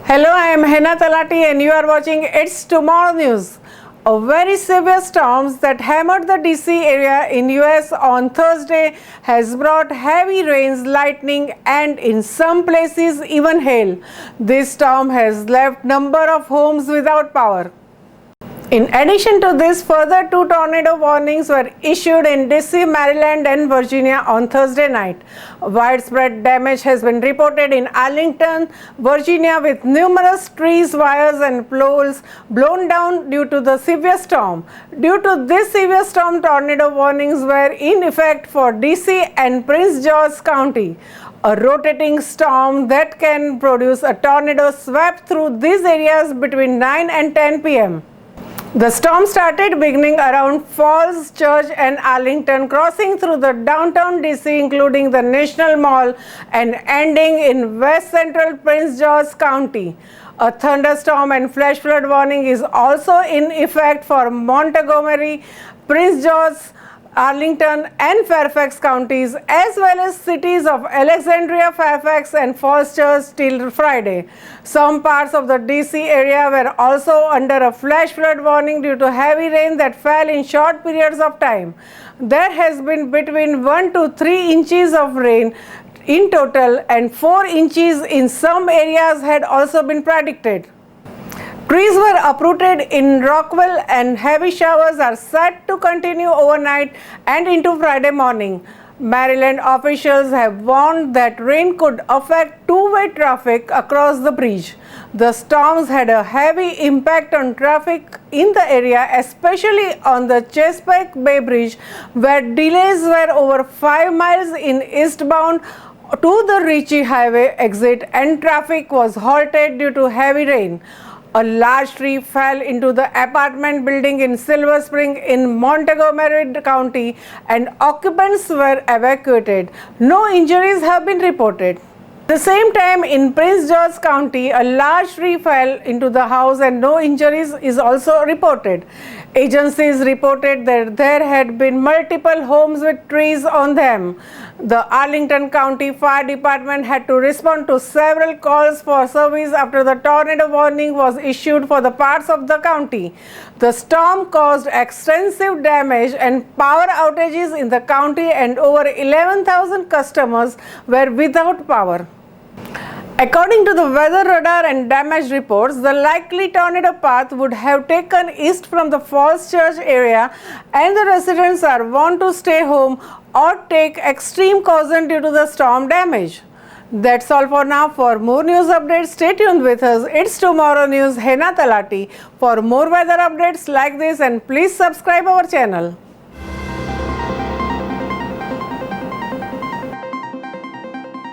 Hello, I am Hena Talati and you are watching It's Tomorrow News. A very severe storm that hammered the DC area in US on Thursday has brought heavy rains, lightning and in some places even hail. This storm has left number of homes without power. In addition to this, further 2 tornado warnings were issued in DC, Maryland and Virginia on Thursday night. Widespread damage has been reported in Arlington, Virginia, with numerous trees, wires and poles blown down due to the severe storm. Due to this severe storm, tornado warnings were in effect for DC and Prince George's County. A rotating storm that can produce a tornado swept through these areas between 9 and 10 p.m. The storm started beginning around Falls Church and Arlington, crossing through the downtown DC, including the National Mall, and ending in west central Prince George's County. A thunderstorm and flash flood warning is also in effect for Montgomery, Prince George's, Arlington and Fairfax counties, as well as cities of Alexandria, Fairfax and Falls Church till Friday. Some parts of the DC area were also under a flash flood warning due to heavy rain that fell in short periods of time. There has been between 1 to 3 inches of rain in total, and 4 inches in some areas had also been predicted. Trees were uprooted in Rockville and heavy showers are set to continue overnight and into Friday morning. Maryland officials have warned that rain could affect two-way traffic across the bridge. The storms had a heavy impact on traffic in the area, especially on the Chesapeake Bay Bridge, where delays were over 5 miles in eastbound to the Ritchie Highway exit and traffic was halted due to heavy rain. A large tree fell into the apartment building in Silver Spring in Montgomery County and occupants were evacuated. No injuries have been reported. At the same time, in Prince George's County, a large tree fell into the house and no injuries is also reported. Agencies reported that there had been multiple homes with trees on them. The Arlington County Fire Department had to respond to several calls for service after the tornado warning was issued for the parts of the county. The storm caused extensive damage and power outages in the county, and over 11,000 customers were without power. According to the weather radar and damage reports, the likely tornado path would have taken east from the Falls Church area, and the residents are warned to stay home or take extreme caution due to the storm damage. That's all for now. For more news updates, stay tuned with us. It's Tomorrow News, Hena Talati. For more weather updates like this, and please subscribe our channel.